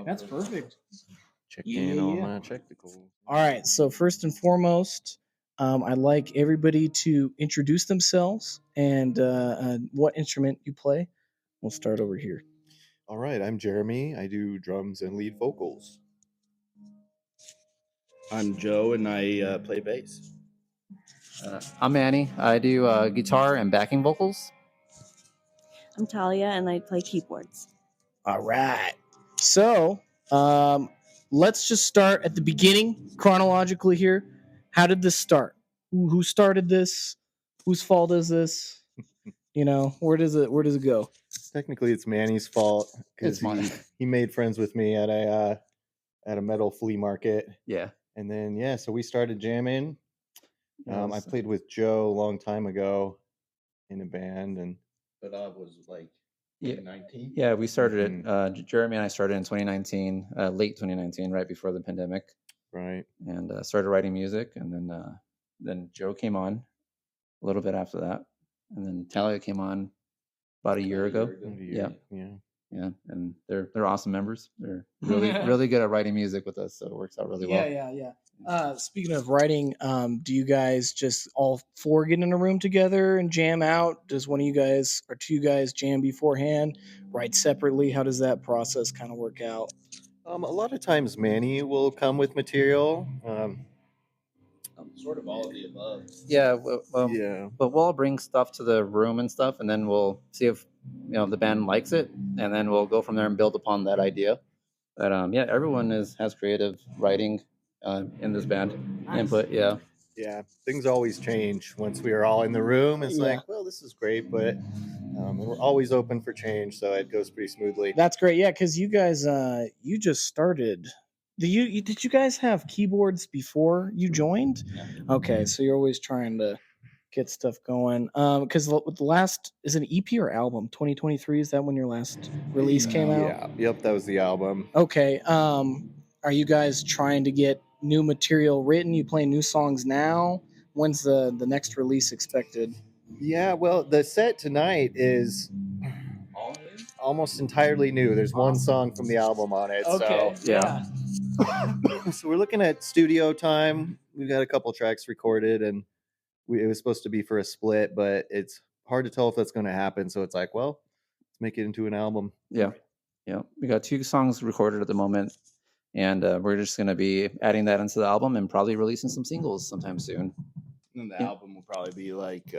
That's perfect. Checking all my technicals. All right. So first and foremost, I'd like everybody to introduce themselves and what instrument you play. We'll start over here. All right, I'm Jeremy. I do drums and lead vocals. I'm Joe, and I play bass. I'm Manny. I do guitar and backing vocals. I'm Talia, and I play keyboards. All right. So let's just start at the beginning chronologically here. How did this start? Who started this? Whose fault is this? Where does it go? Technically, it's Manny's fault It's because mine. he made friends with me at a metal flea market, Yeah. and then so we started jamming. I Yes. played with Joe a long time ago in a band, and But I was like Yeah. 19. Yeah, we started it. Jeremy and I started in 2019, late 2019, right before the pandemic, right. and started writing music. And then Joe came on a little bit after that, and then Talia came on about a year ago. Yeah. Yeah, and they're awesome members. They're really good at writing music with us, so it works out really well. Yeah. Speaking of writing, do you guys just all four get in a room together and jam out? Does one of you guys or two guys jam beforehand, write separately? How does that process kind of work out? A lot of times Manny will come with material. Sort of all of the above. Yeah, Yeah. but we'll all bring stuff to the room and stuff, and then we'll see if the band likes it, and then we'll go from there and build upon that idea. But everyone has creative writing in this band. Nice. Input. Yeah, things always change once we are all in the room. It's Yeah. like, well, this is great, but we're always open for change, so it goes pretty smoothly. That's great. Yeah, because you guys, you just started. Did you guys have keyboards before you joined? Yeah. Okay, so you're always trying to get stuff going. Because with the last, is it an EP or album? 2023, is that when your last release came out? Yeah, yep, that was the album. Okay. Are you guys trying to get new material written? You playing new songs now? When's the next release expected? Yeah, well, the set tonight is almost entirely new. There's one song from the album on it. Okay. So Yeah. so we're looking at studio time. We've got a couple tracks recorded, and it was supposed to be for a split, but it's hard to tell if that's going to happen. So it's like, well, let's make it into an album. Yeah. We got 2 songs recorded at the moment, and we're just going to be adding that into the album and probably releasing some singles sometime soon. And the album will probably be like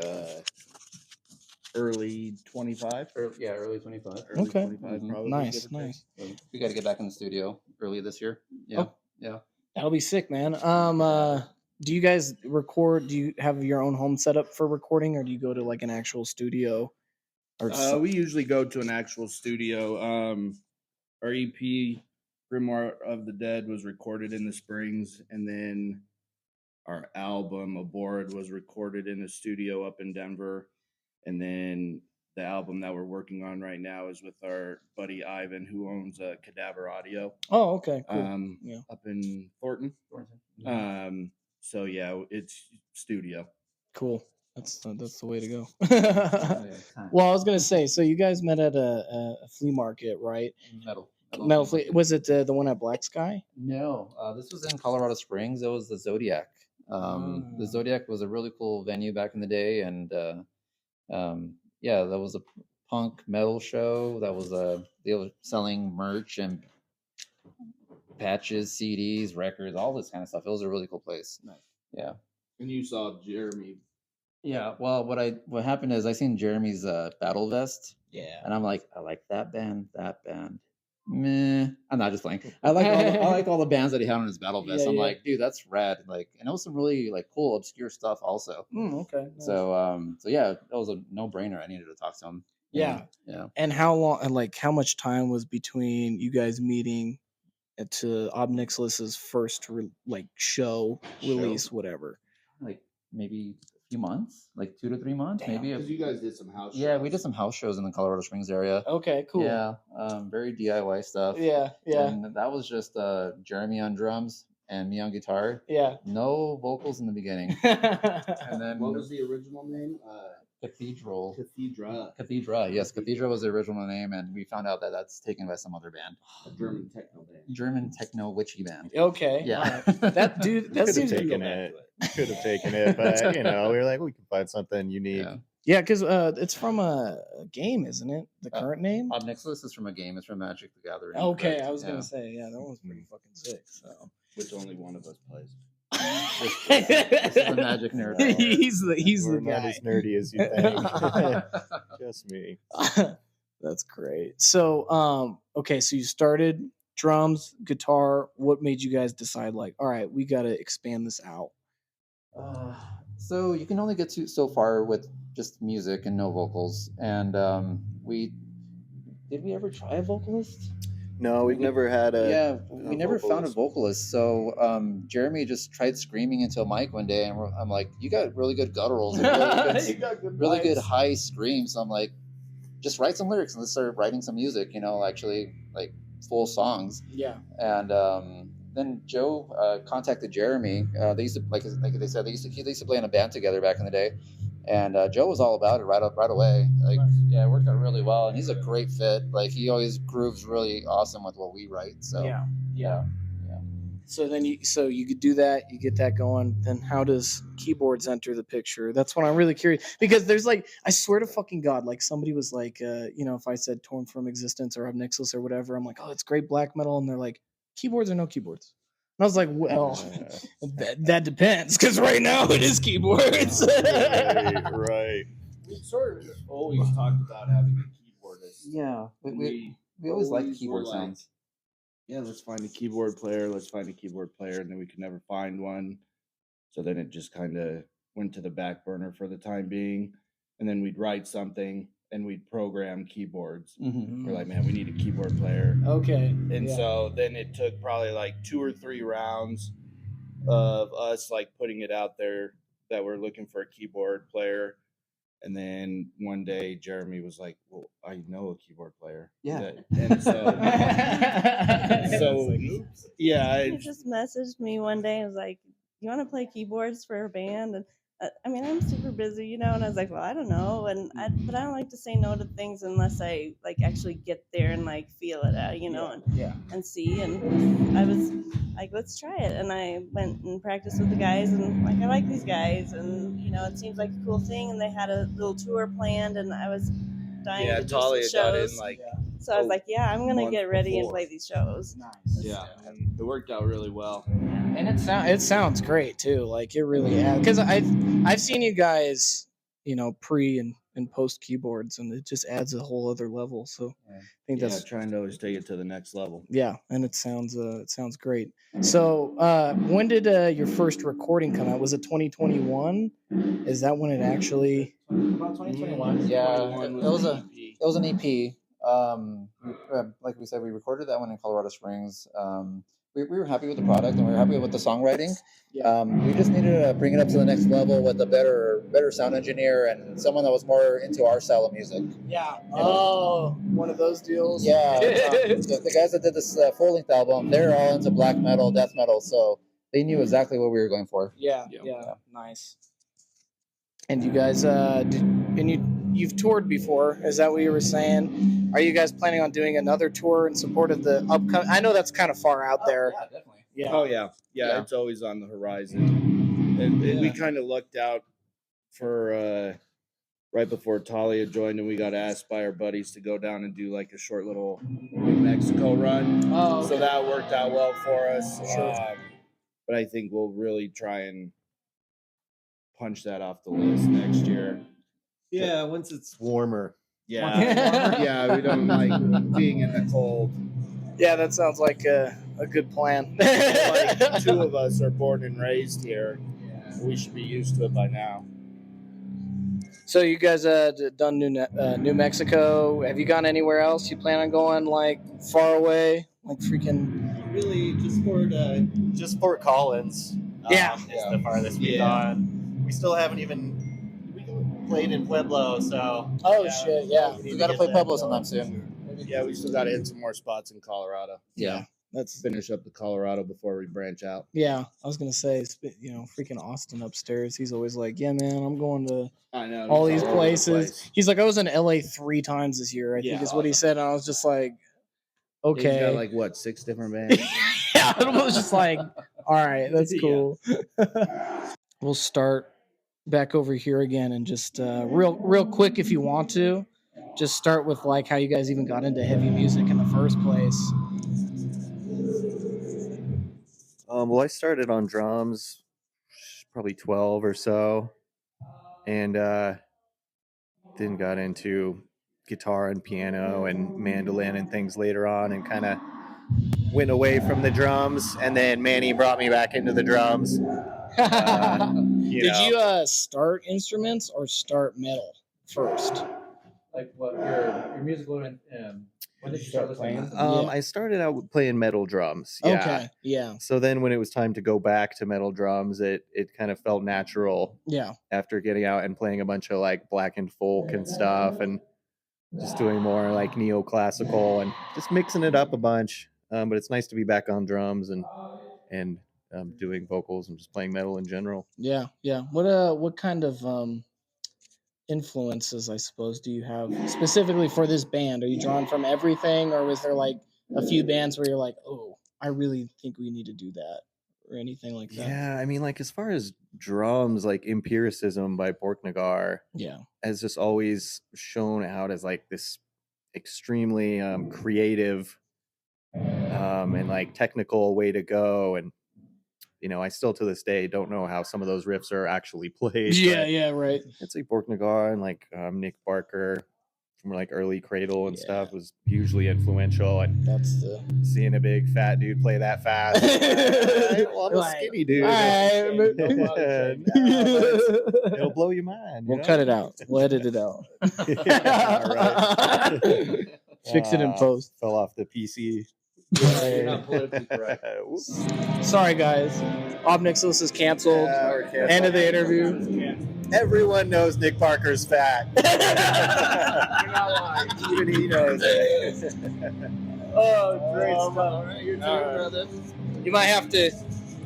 early 25. Early 25. Okay. 25 probably. Nice. So we got to get back in the studio early this year. Yeah. That'll be sick, man. Do you guys record? Do you have your own home setup for recording, or do you go to like an actual studio? Or We usually go to an actual studio. Our EP, Grimoire of the Dead, was recorded in the Springs, and then our album, Aboard, was recorded in a studio up in Denver. And then the album that we're working on right now is with our buddy Ivan, who owns Cadaver Audio. Oh, okay, cool. Up in Thornton. So yeah, it's studio. Cool. That's the way to go. Well, I was gonna say, so you guys met at a flea market, right? Metal flea. Was it the one at Black Sky? No, this was in Colorado Springs. It was the Zodiac. The Zodiac was a really cool venue back in the day, and that was a punk metal show. That was they were selling merch and patches, CDs, records, all this kind of stuff. It was a really cool place. Nice. Yeah. And you saw Jeremy. Yeah. Well, what happened is I seen Jeremy's Battle Vest. Yeah. And I'm like, I like that band. Meh. I'm not just playing. I like all the bands that he had on his Battle Vest. I'm like, dude, that's rad. Like, and it was some really like cool, obscure stuff also. Okay. Nice. So yeah, it was a no-brainer. I needed to talk to him. Yeah. And how long? And like, how much time was between you guys meeting to Nixilis's first show release, whatever? Like maybe a few months, like 2 to 3 months, maybe. Because you guys did some house shows. Yeah, we did some house shows in the Colorado Springs area. Okay, cool. Yeah, very DIY stuff. Yeah. And that was just Jeremy on drums and me on guitar. Yeah. No vocals in the beginning. And then What was the original name? Cathedral. Cathedra. Yes, Cathedral was the original name, and we found out that that's taken by some other band. A German techno band. German techno witchy band. Okay. Yeah. That dude. That Could have seems taken it. Could have taken it, but we were like, we can find something unique. Yeah. Yeah, because it's from a game, isn't it? The current name. Nixilis is from a game. It's from Magic the Gathering. Okay, but, I was gonna say, yeah, that one's pretty fucking sick. So. Which only one of us plays. This is a Magic nerd. he's We're the not guy. as nerdy as you think. Just me. That's great. So, okay, so you started drums, guitar. What made you guys decide, like, all right, we got to expand this out? So you can only get so far with just music and no vocals. And we ever try a vocalist? No, we've never had we never found a vocalist. So Jeremy just tried screaming into a mic one day, and I'm like, "You got really good gutturals, and really good high screams." So I'm like, "Just write some lyrics and let's start writing some music." Actually, like full songs. Yeah. And then Joe contacted Jeremy. They used to, like they said, they used to play in a band together back in the day. And Joe was all about it right away. Like, nice. Yeah, it worked out really well, and he's a great fit. Like, he always grooves really awesome with what we write. So yeah. So then you could do that, you get that going. Then how does keyboards enter the picture? That's what I'm really curious, because there's like, I swear to fucking God, like somebody was like, if I said Torn from Existence or Nixilis or whatever, I'm like, oh, it's great black metal, and they're like, keyboards or no keyboards? And I was like, well, that depends, because right now it is keyboards. Right. We sort of always talked about having a keyboardist. Yeah, we always liked keyboard sounds. Yeah, let's find a keyboard player. And then we could never find one. So then it just kind of went to the back burner for the time being. And then we'd write something and we'd program keyboards. Mm-hmm. We're like, man, we need a keyboard player. Okay. And so then it took probably like 2 or 3 rounds of us like putting it out there that we're looking for a keyboard player. And then one day Jeremy was like, well, I know a keyboard player. Yeah. And He just messaged me one day and was like, you want to play keyboards for a band? And I'm super busy, and I was like, well, I don't know. But I don't like to say no to things unless I like actually get there and like feel it out, and see. And I was like, let's try it. And I went and practiced with the guys, and like, I like these guys, and it seems like a cool thing. And they had a little tour planned, and I was dying to do Talia some shows. got in So I was like, yeah, I'm gonna get ready and play these shows. Nice. Yeah, and it worked out really well. And it sounds great too. Like, it really has, because I've seen you guys, pre and post keyboards, and it just adds a whole other level. So I think that's trying to always take it to the next level. Yeah, and it sounds great. So when did your first recording come out? Was it 2021? Is that when it actually? About 2021. Yeah, it was an EP. Like we said, we recorded that one in Colorado Springs. We were happy with the product, and we were happy with the songwriting. We just needed to bring it up to the next level with a better sound engineer and someone that was more into our style of music. Yeah. Oh, one of those deals. Yeah. The guys that did this full-length album, they're all into black metal, death metal, so they knew exactly what we were going for. Yeah. Nice. And you guys, you've toured before. Is that what you were saying? Are you guys planning on doing another tour in support of the upcoming? I know that's kind of far out there. Yeah, definitely. Yeah. Oh yeah. It's always on the horizon. And we kind of looked out for right before Talia joined, and we got asked by our buddies to go down and do like a short little New Mexico run. Oh, okay. So that worked out well for us. Sure. But I think we'll really try and punch that off the list next year. Yeah, once it's warmer. Yeah, we don't like being in the cold. Yeah, that sounds like a good plan. Like 2 of us are born and raised here. We should be used to it by now. So you guys done New Mexico? Have you gone anywhere else? You plan on going like far away, like freaking? Really, just Fort Collins. Yeah. Is the farthest we've gone. We still haven't even played in Pueblo, so. Oh shit! Yeah, We got to play Pueblo sometime soon. Yeah, we still got to hit some more spots in Colorado. Yeah. That's finish up the Colorado before we branch out. Yeah, I was gonna say, freaking Austin upstairs. He's always like, "Yeah, man, I'm going to I know all he's these all over the places." place. He's like, "I was in LA 3 times this year." I think is what he said, and I was just like, "Okay." He's got like what, 6 different bands? Yeah, I was just like, "All right, that's cool." We'll start back over here again, and just real quick, if you want to, just start with like how you guys even got into heavy music in the first place. Well, I started on drums, probably 12 or so, and then got into guitar and piano and mandolin and things later on, and kind of went away from the drums. And then Manny brought me back into the drums. Did you start instruments or start metal first? Like what your musical when did you start playing? I started out playing metal drums. Yeah. Okay. Yeah. So then when it was time to go back to metal drums, it kind of felt natural. Yeah. After getting out and playing a bunch of like black and folk and stuff, and just doing more like neoclassical and just mixing it up a bunch. But it's nice to be back on drums and doing vocals and just playing metal in general. Yeah. Yeah. What kind of influences, I suppose, do you have specifically for this band? Are you drawn from everything, or was there like a few bands where you're like, oh, I really think we need to do that, or anything like that? Yeah, I mean, like as far as drums, like Empiricism by Borknagar, Yeah, has just always shown out as like this extremely creative and like technical way to go. And I still to this day don't know how some of those riffs are actually played. Yeah, right. It's like Borknagar and like Nick Barker from like early Cradle and stuff was hugely influential. And That's the seeing a big fat dude play that fast. Well, I'm a skinny dude. It'll blow your mind. We'll cut it out. We'll edit it out. Right. Fix it in post. Fell off the PC. You're not politically correct. Sorry, guys. Ob Nixilis is canceled. End of the interview. Everyone knows Nick Parker's fat. You're not lying. Even he knows it. Oh, great stuff. You're brother. You might have to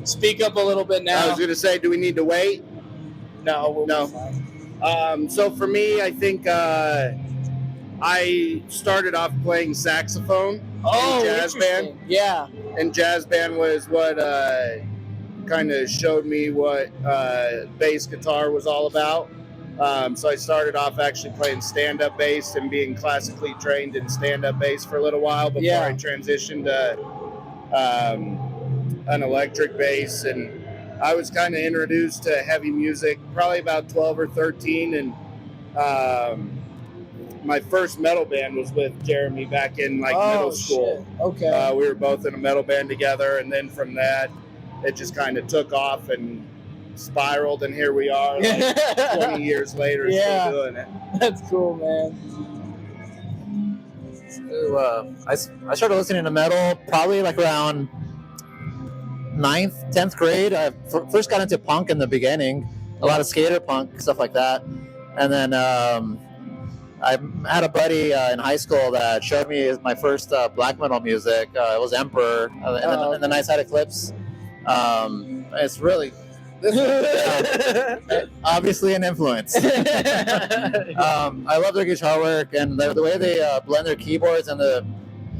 speak up a little bit now. I was going to say, do we need to wait? No. So for me, I think I started off playing saxophone in jazz band. Yeah. And jazz band was what kind of showed me what bass guitar was all about. So I started off actually playing stand-up bass and being classically trained in stand-up bass for a little while before I transitioned to an electric bass. And I was kind of introduced to heavy music probably about 12 or 13. And my first metal band was with Jeremy back in middle school. Shit. Okay. We were both in a metal band together, and then from that, it just kind of took off and spiraled, and here we are, 20 years later, still doing it. That's cool, man. So, I started listening to metal probably like around 9th, 10th grade. I first got into punk in the beginning, a lot of skater punk, stuff like that. And then I had a buddy in high school that showed me my first black metal music. It was Emperor and the Nice Side Eclipse. It's really obviously an influence. I love their guitar work and the way they blend their keyboards and the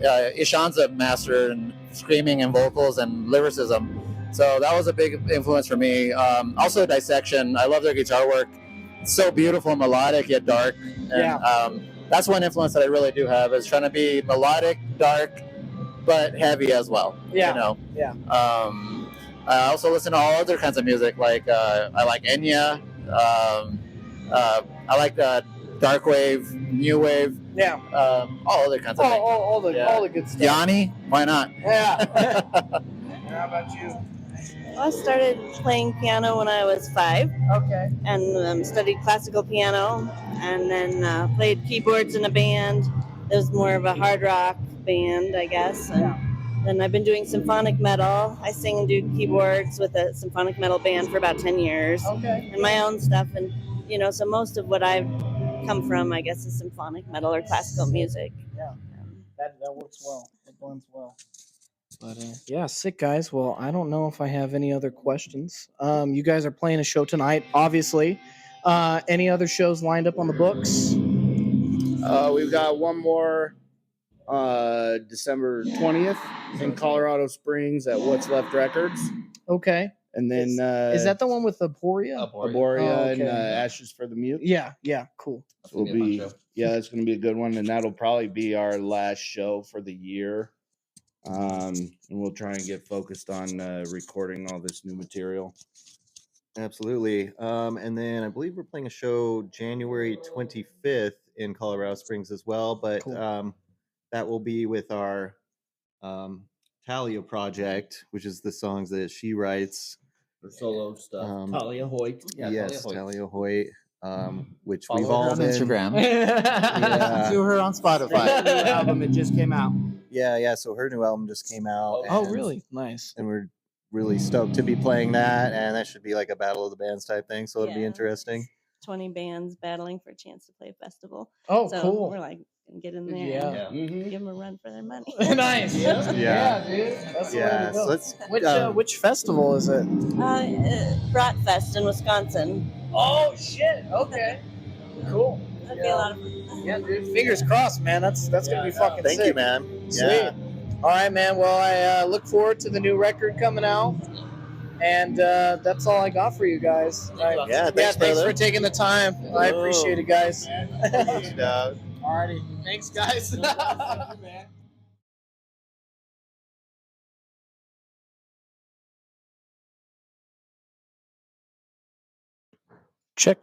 Ishanza master and screaming and vocals and lyricism. So that was a big influence for me. Also Dissection. I love their guitar work. It's so beautiful, melodic yet dark. And, that's one influence that I really do have is trying to be melodic, dark, but heavy as well. Yeah. I also listen to all other kinds of music. Like I like Enya. I like dark wave, new wave. Yeah. All other kinds of things. All the good stuff. Yanni, why not? Yeah. How about you? I started playing piano when I was 5. Okay. And studied classical piano, and then played keyboards in a band. It was more of a hard rock band, I guess. And then I've been doing symphonic metal. I sing and do keyboards with a symphonic metal band for about 10 years. Okay. And my own stuff. And, so most of what I've come from, I guess, is symphonic metal or classical music. Yeah. That works well. It blends well. But yeah, sick guys. Well, I don't know if I have any other questions. You guys are playing a show tonight, obviously. Any other shows lined up on the books? We've got one more December 20th in Colorado Springs at What's Left Records. Okay. And then Is that the one with Aporia? Aboria Oh, and okay. Ashes for the Mute. Yeah, cool. That's Will gonna be a be fun show. yeah, that's going to be a good one, and that'll probably be our last show for the year. And we'll try and get focused on recording all this new material. Absolutely. And then I believe we're playing a show January 25th in Colorado Springs as well, but Cool. that will be with our Talia project, which is the songs that she writes. For solo stuff. Talia Hoyt. Yes, Talia Hoyt. Which Follow we've her all on been Instagram. Yeah. To her on Spotify. New album, it just came out. Yeah. So her new album just came out. Oh, and- really? Nice. And we're really stoked to be playing that, and that should be like a battle of the bands type thing. So it'll be Yeah. interesting. 20 bands battling for a chance to play a festival. Oh, So cool. we're like, gonna get in there Yeah. and give them a run for their money. Nice. Yeah. dude. That's the way Yeah. to So go. let's Which festival is it? Bratfest in Wisconsin. Oh shit. Okay. Cool. That'd be a lot of fun. Yeah, dude. Fingers crossed, man. That's gonna be fucking thank sick. you, man. Sweet. Yeah. All right, man. Well, I look forward to the new record coming out, and that's all I got for you guys. Yeah, thanks, thanks brother. for taking the time. I appreciate it, guys. Alrighty. Thanks, guys. Check.